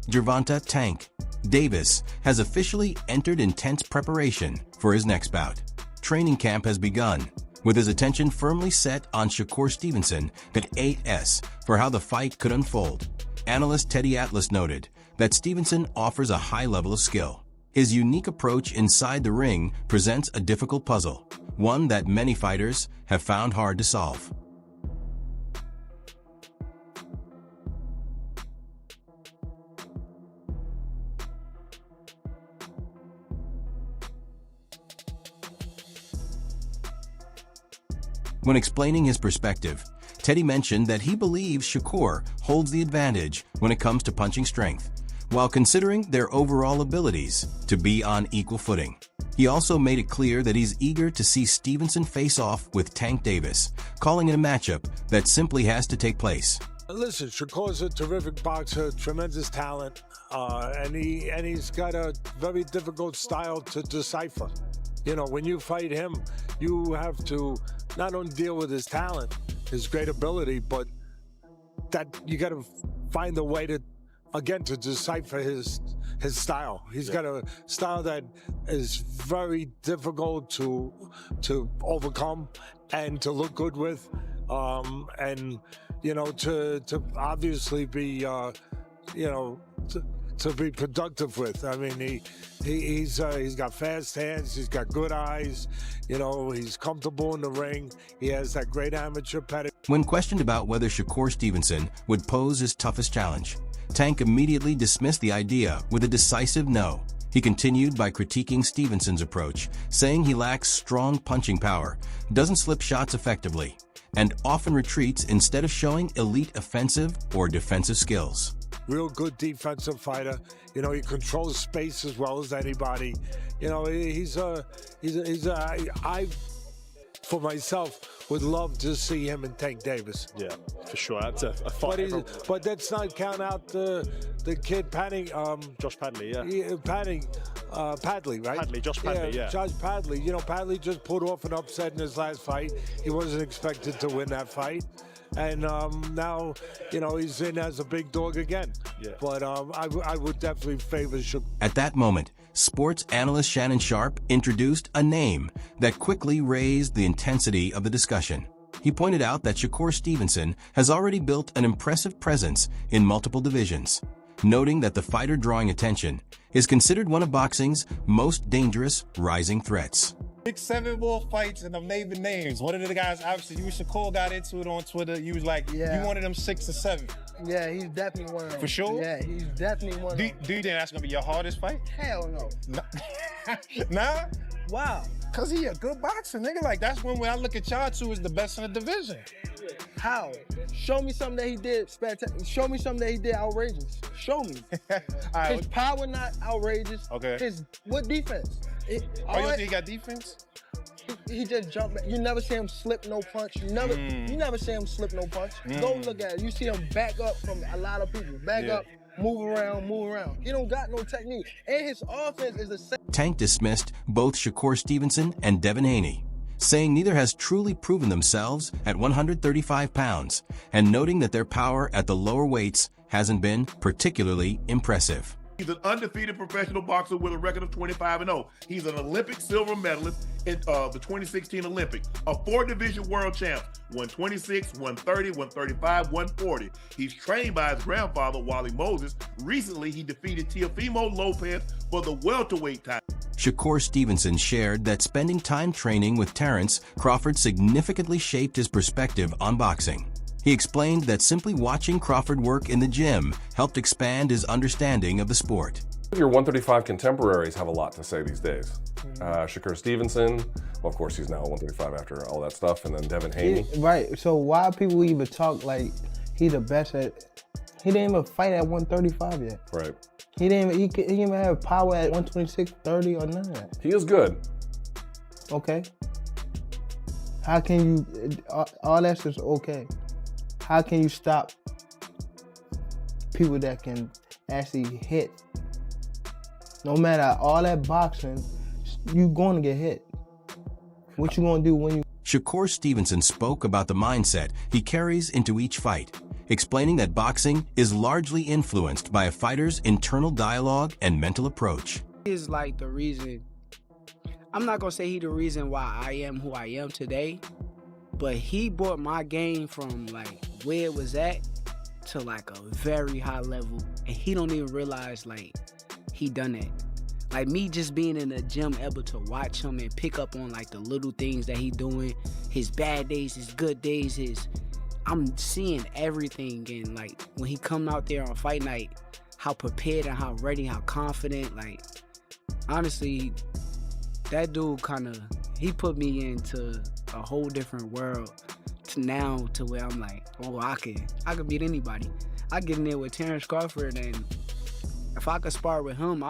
Gervonta "Tank" Davis has officially entered intense preparation for his next bout. Training camp has begun, with his attention firmly set on Shakur Stevenson at 8S for how the fight could unfold. Analyst Teddy Atlas noted that Stevenson offers a high level of skill. His unique approach inside the ring presents a difficult puzzle, one that many fighters have found hard to solve. When explaining his perspective, Teddy mentioned that he believes Shakur holds the advantage when it comes to punching strength, while considering their overall abilities to be on equal footing. He also made it clear that he's eager to see Stevenson face off with Tank Davis, calling it a matchup that simply has to take place. Listen, Shakur's a terrific boxer, tremendous talent, and he's got a very difficult style to decipher. You know, when you fight him, you have to not only deal with his talent, his great ability, but that you got to find a way to, again, to decipher his style. He's got a style that is very difficult to overcome and to look good with, and you know, to obviously be to be productive with. I mean, he's got fast hands, he's got good eyes, you know, he's comfortable in the ring, he has that great amateur pedigree. When questioned about whether Shakur Stevenson would pose his toughest challenge, Tank immediately dismissed the idea with a decisive no. He continued by critiquing Stevenson's approach, saying he lacks strong punching power, doesn't slip shots effectively, and often retreats instead of showing elite offensive or defensive skills. Real good defensive fighter. You know, he controls space as well as anybody. You know, I, for myself, would love to see him and Tank Davis. Yeah, for sure. That's a fight. But let's not count out the kid Josh Padley, Padley, right? Padley, Josh Padley, yeah. Josh Padley. You know, Padley just pulled off an upset in his last fight. He wasn't expected to win that fight. And now, you know, he's in as a big dog again. Yeah. But I would definitely favor Shakur. At that moment, sports analyst Shannon Sharpe introduced a name that quickly raised the intensity of the discussion. He pointed out that Shakur Stevenson has already built an impressive presence in multiple divisions, noting that the fighter drawing attention is considered one of boxing's most dangerous rising threats. 6-7 war fights, and I'm naming names. One of the guys, obviously, you and Shakur got into it on Twitter. You was like, you wanted them 6 or 7. Yeah, he's definitely one of them. For sure? Yeah, he's definitely one of them. Do you think that's going to be your hardest fight? Hell no. Nah? Wow. Because he a good boxer, nigga. Like, that's when I look at y'all two as the best in the division. How? Show me something that he did spectacular. Show me something that he did outrageous. Show me. Right, his power not outrageous. Okay. What defense? You don't think he got defense? He just jumped back. You never see him slip no punch. You never see him slip no punch. Go look at it. You see him back up from a lot of people. Back up, move around. He don't got no technique. And his offense is the same. Tank dismissed both Shakur Stevenson and Devin Haney, saying neither has truly proven themselves at 135 pounds, and noting that their power at the lower weights hasn't been particularly impressive. He's an undefeated professional boxer with a record of 25-0. He's an Olympic silver medalist in the 2016 Olympics, a 4-division world champ, 126, 130, 135, 140. He's trained by his grandfather, Wally Moses. Recently, he defeated Teofimo Lopez for the welterweight title. Shakur Stevenson shared that spending time training with Terrence Crawford significantly shaped his perspective on boxing. He explained that simply watching Crawford work in the gym helped expand his understanding of the sport. Your 135 contemporaries have a lot to say these days. Shakur Stevenson, well, of course, he's now 135 after all that stuff, and then Devin Haney. Right, so why people even talk like he the best at, he didn't even fight at 135 yet. Right. He didn't even have power at 126, 30 or none of that. He is good. Okay. How can you, all that's just okay. How can you stop people that can actually hit? No matter all that boxing, you're going to get hit. What you going to do when you... Shakur Stevenson spoke about the mindset he carries into each fight, explaining that boxing is largely influenced by a fighter's internal dialogue and mental approach. Is like the reason, I'm not gonna say he the reason why I am who I am today, but he brought my game from like where it was at to like a very high level, and he don't even realize like he done it. Like me just being in the gym, able to watch him and pick up on like the little things that he doing, his bad days, his good days, I'm seeing everything. And like when he come out there on fight night, how prepared and how ready, how confident, like honestly, that dude he put me into a whole different world to now to where I'm like, oh, I could beat anybody. I get in there with Terrence Crawford, and if I could spar with him,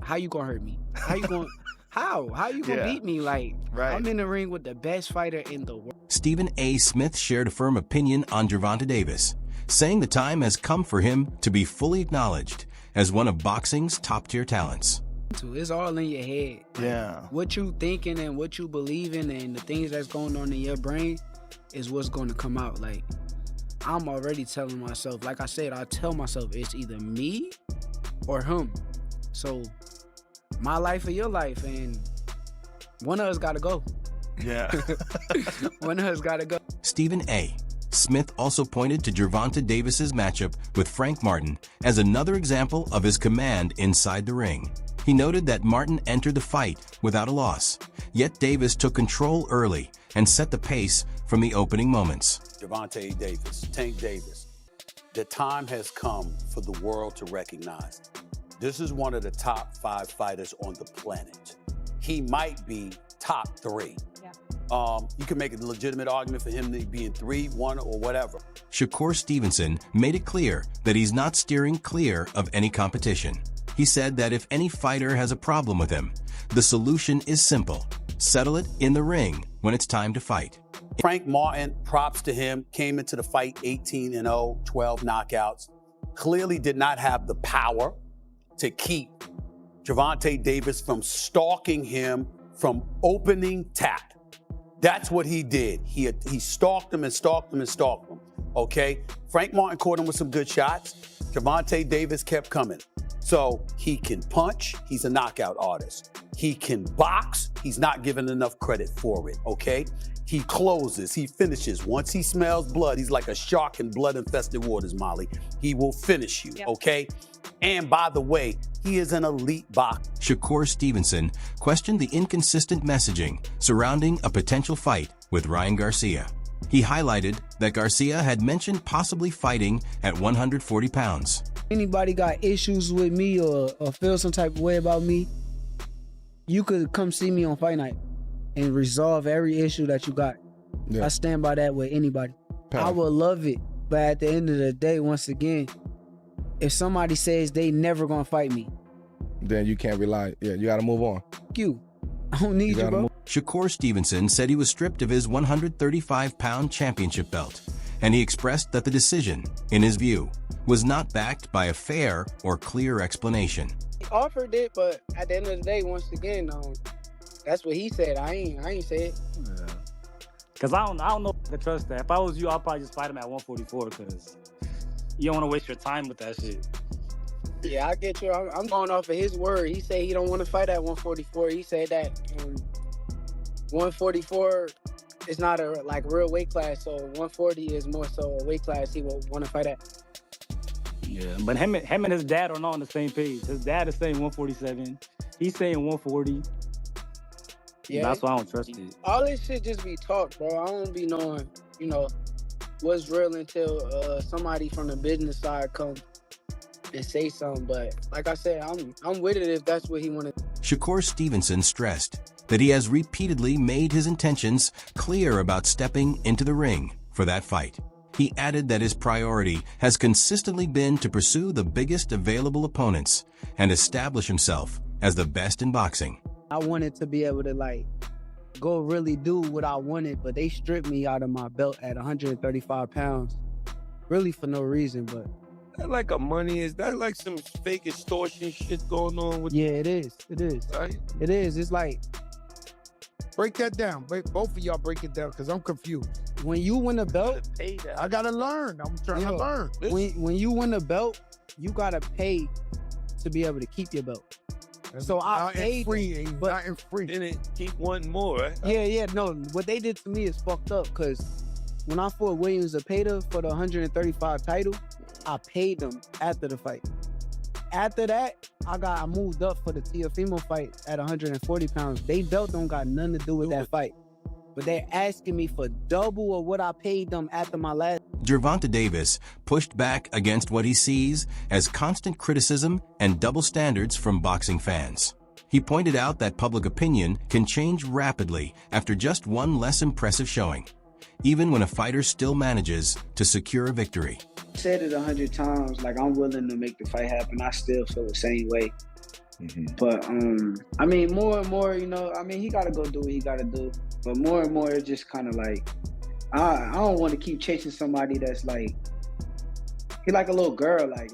how you gonna hurt me? How you gonna beat me? Like, right. I'm in the ring with the best fighter in the world. Stephen A. Smith shared a firm opinion on Gervonta Davis, saying the time has come for him to be fully acknowledged as one of boxing's top-tier talents. It's all in your head. Yeah. What you thinking and what you believing and the things that's going on in your brain is what's going to come out. Like, I'm already telling myself, like I said, I tell myself it's either me or him. So, my life or your life, and one of us got to go. Yeah. One of us got to go. Stephen A. Smith also pointed to Gervonta Davis's matchup with Frank Martin as another example of his command inside the ring. He noted that Martin entered the fight without a loss, yet Davis took control early and set the pace from the opening moments. Gervonta Davis, Tank Davis, the time has come for the world to recognize this is one of the top 5 fighters on the planet. He might be top 3. Yeah. You can make a legitimate argument for him being 3, 1, or whatever. Shakur Stevenson made it clear that he's not steering clear of any competition. He said that if any fighter has a problem with him, the solution is simple. Settle it in the ring when it's time to fight. Frank Martin, props to him, came into the fight 18-0, 12 knockouts. Clearly did not have the power to keep Gervonta Davis from stalking him from opening tap. That's what he did. He stalked him and stalked him and stalked him, okay? Frank Martin caught him with some good shots. Gervonta Davis kept coming. So he can punch, he's a knockout artist. He can box, he's not given enough credit for it, okay? He closes, he finishes. Once he smells blood, he's like a shark in blood-infested waters, Molly. He will finish you, okay? And by the way, he is an elite boxer. Shakur Stevenson questioned the inconsistent messaging surrounding a potential fight with Ryan Garcia. He highlighted that Garcia had mentioned possibly fighting at 140 pounds. Anybody got issues with me or feel some type of way about me, you could come see me on fight night and resolve every issue that you got. Yeah. I stand by that with anybody. I would love it, but at the end of the day, once again, if somebody says they never gonna fight me, then you can't rely. Yeah, you gotta move on. Fuck you. I don't need you, bro. Shakur Stevenson said he was stripped of his 135-pound championship belt, and he expressed that the decision, in his view, was not backed by a fair or clear explanation. He offered it, but at the end of the day, once again, that's what he said. I ain't say it. Yeah. Cause I don't know if I can trust that. If I was you, I'll probably just fight him at 144 because you don't want to waste your time with that shit. Yeah, I get you. I'm going off of his word. He said he don't want to fight at 144. He said that 144 is not a real weight class, so 140 is more so a weight class he will want to fight at. Yeah, but him and his dad are not on the same page. His dad is saying 147. He's saying 140. Yeah, that's why I don't trust it. All this shit just be talk, bro. I don't be knowing, what's real until somebody from the business side come and say something. But like I said, I'm with it if that's what he wanted. Shakur Stevenson stressed that he has repeatedly made his intentions clear about stepping into the ring for that fight. He added that his priority has consistently been to pursue the biggest available opponents and establish himself as the best in boxing. I wanted to be able to go really do what I wanted, but they stripped me out of my belt at 135 pounds. Really for no reason, but. That like a money, is that like some fake extortion shit going on with? Yeah, it is. It is. Right? It is. It's like. Break that down. Both of y'all break it down because I'm confused. when you win a belt, I gotta learn. I'm trying to learn. When you win a belt, you gotta pay to be able to keep your belt. So I paid free, but then it keep wanting more, right? Yeah, no. What they did to me is fucked up because when I fought Williams Zepeda for the 135 title, I paid them after the fight. After that, I moved up for the Teofimo fight at 140 pounds. They belt don't got nothing to do with that fight. But they're asking me for double of what I paid them after my last. Gervonta Davis pushed back against what he sees as constant criticism and double standards from boxing fans. He pointed out that public opinion can change rapidly after just one less impressive showing, even when a fighter still manages to secure a victory. I said it 100 times, like I'm willing to make the fight happen. I still feel the same way. But I mean, more and more, you know, I mean, he got to go do what he got to do. But more and more, it's just kind of like, I don't want to keep chasing somebody that's like, he like a little girl, like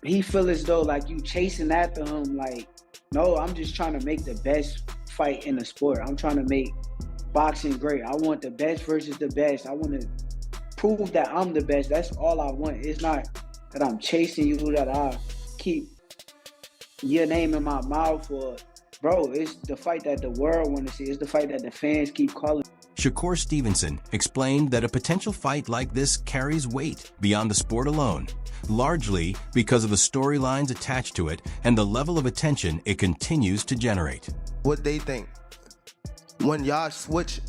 he feel as though like you chasing after him. Like, no, I'm just trying to make the best fight in the sport. I'm trying to make boxing great. I want the best versus the best. I want to prove that I'm the best. That's all I want. It's not that I'm chasing you, that I keep your name in my mouth, or bro, it's the fight that the world want to see. It's the fight that the fans keep calling. Shakur Stevenson explained that a potential fight like this carries weight beyond the sport alone, largely because of the storylines attached to it and the level of attention it continues to generate. What they think when y'all switch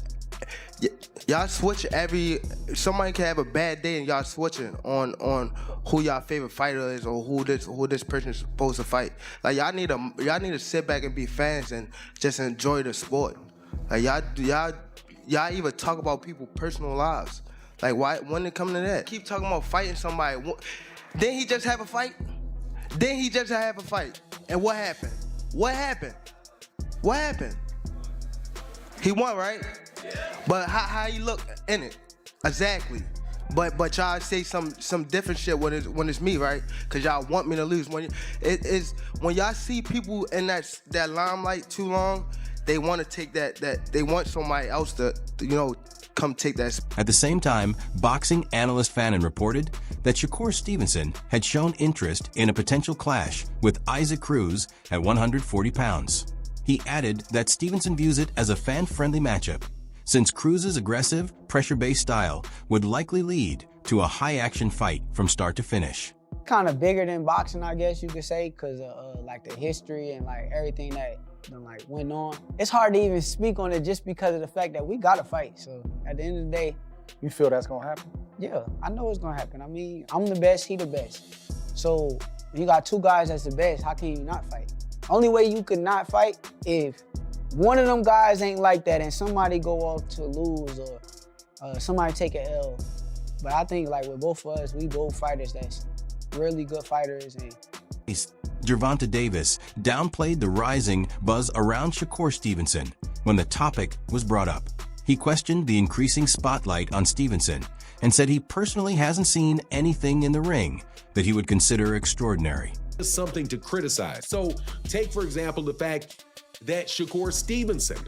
somebody can have a bad day and y'all switching on who y'all favorite fighter is or who this person is supposed to fight. Like y'all need to sit back and be fans and just enjoy the sport. Like y'all even talk about people's personal lives. Like why when it come to that? Keep talking about fighting somebody. Didn't he just have a fight? And what happened? What happened? He won, right? But how you look in it? Exactly. But y'all say some different shit when it's me, right? Cause y'all want me to lose. When y'all see people in that limelight too long, they want to take that they want somebody else to come take that. At the same time, boxing analyst Fannin reported that Shakur Stevenson had shown interest in a potential clash with Isaac Cruz at 140 pounds. He added that Stevenson views it as a fan-friendly matchup, since Cruz's aggressive, pressure-based style would likely lead to a high-action fight from start to finish. Kind of bigger than boxing, I guess you could say, because of like the history and like everything that like went on. It's hard to even speak on it just because of the fact that we got to fight. So at the end of the day, you feel that's gonna happen? Yeah, I know it's gonna happen. I mean, I'm the best, he the best. So you got two guys that's the best. How can you not fight? Only way you could not fight if one of them guys ain't like that and somebody go off to lose or somebody take an L. But I think like with both of us, we both fighters that's really good fighters. And Gervonta Davis downplayed the rising buzz around Shakur Stevenson when the topic was brought up. He questioned the increasing spotlight on Stevenson and said he personally hasn't seen anything in the ring that he would consider extraordinary. Something to criticize. So take, for example, the fact that Shakur Stevenson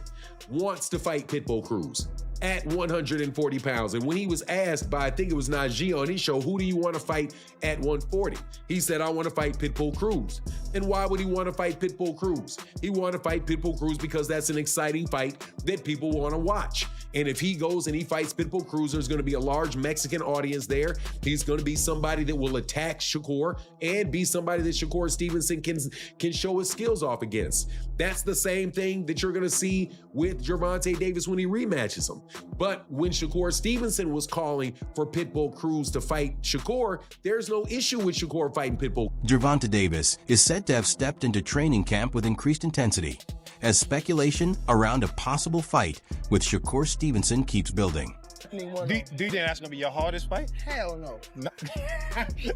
wants to fight Pitbull Cruz at 140 pounds. And when he was asked by, I think it was Najee on his show, who do you want to fight at 140? He said, I want to fight Pitbull Cruz. And why would he want to fight Pitbull Cruz? He want to fight Pitbull Cruz because that's an exciting fight that people want to watch. And if he goes and he fights Pitbull Cruz, there's going to be a large Mexican audience there. He's going to be somebody that will attack Shakur and be somebody that Shakur Stevenson can show his skills off against. That's the same thing that you're going to see with Gervonta Davis when he rematches him. But when Shakur Stevenson was calling for Pitbull Cruz to fight Shakur, there's no issue with Shakur fighting Pitbull. Gervonta Davis is said to have stepped into training camp with increased intensity, as speculation around a possible fight with Shakur Stevenson keeps building. Do you think that's gonna be your hardest fight? Hell no.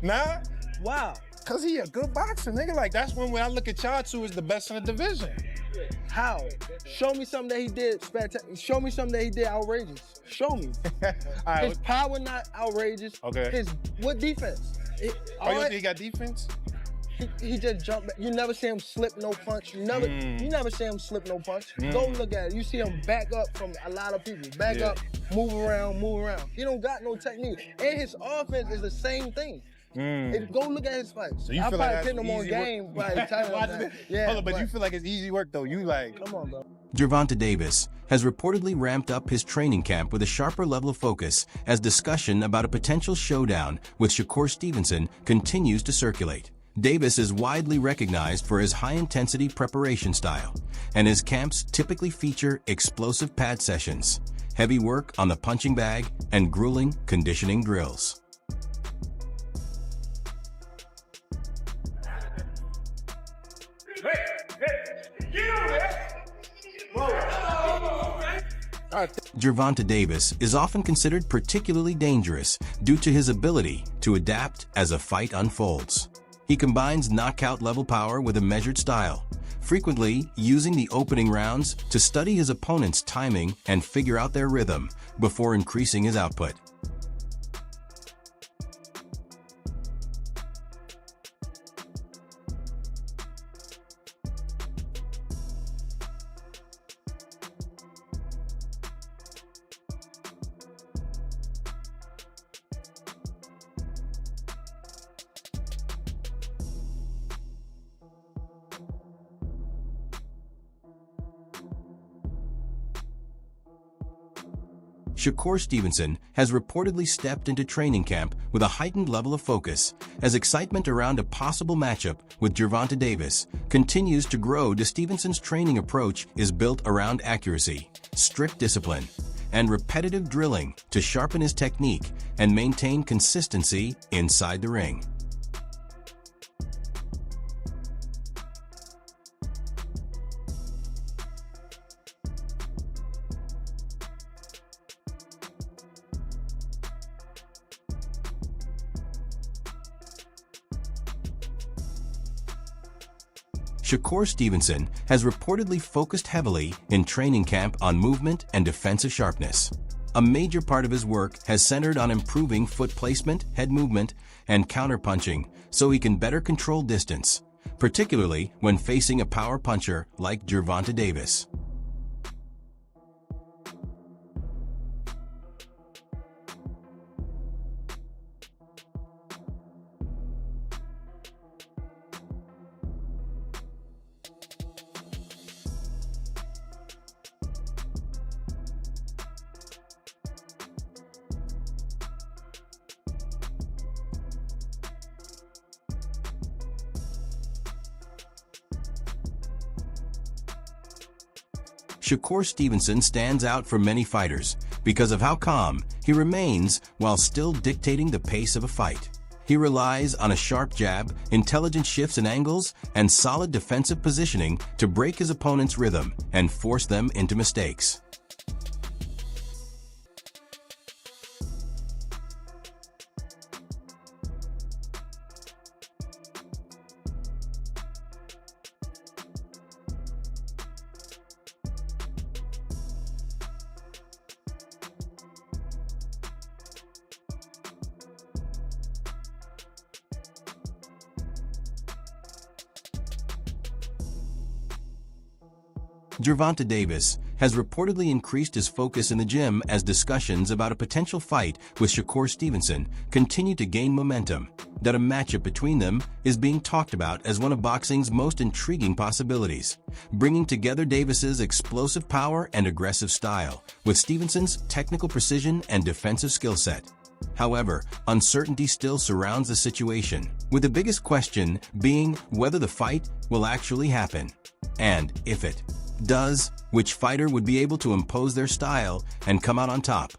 Nah? Wow. Cause he a good boxer, nigga. Like that's when I look at y'all two as the best in the division. How? Show me something that he did spectacular. Show me something that he did outrageous. Show me. Right, his power not outrageous. Okay. What defense? You think he got defense? he just jumped back. You never see him slip no punch. You never see him slip no punch. Go look at it. You see him back up from a lot of people. Back up, move around. He don't got no technique. And his offense is the same thing. Go look at his fight. So you I feel probably like pin him on game by the time Hold on, but you feel like it's easy work though. You like, come on, bro. Gervonta Davis has reportedly ramped up his training camp with a sharper level of focus as discussion about a potential showdown with Shakur Stevenson continues to circulate. Davis is widely recognized for his high-intensity preparation style, and his camps typically feature explosive pad sessions, heavy work on the punching bag, and grueling conditioning drills. Gervonta Davis is often considered particularly dangerous due to his ability to adapt as a fight unfolds. He combines knockout-level power with a measured style, frequently using the opening rounds to study his opponent's timing and figure out their rhythm before increasing his output. Shakur Stevenson has reportedly stepped into training camp with a heightened level of focus as excitement around a possible matchup with Gervonta Davis continues to grow. Stevenson's training approach is built around accuracy, strict discipline, and repetitive drilling to sharpen his technique and maintain consistency inside the ring. Shakur Stevenson has reportedly focused heavily in training camp on movement and defensive sharpness. A major part of his work has centered on improving foot placement, head movement, and counterpunching so he can better control distance, particularly when facing a power puncher like Gervonta Davis. Shakur Stevenson stands out from many fighters because of how calm he remains while still dictating the pace of a fight. He relies on a sharp jab, intelligent shifts and angles, and solid defensive positioning to break his opponent's rhythm and force them into mistakes. Gervonta Davis has reportedly increased his focus in the gym as discussions about a potential fight with Shakur Stevenson continue to gain momentum. That a matchup between them is being talked about as one of boxing's most intriguing possibilities, bringing together Davis's explosive power and aggressive style with Stevenson's technical precision and defensive skill set. However, uncertainty still surrounds the situation, with the biggest question being whether the fight will actually happen. And if it does, which fighter would be able to impose their style and come out on top?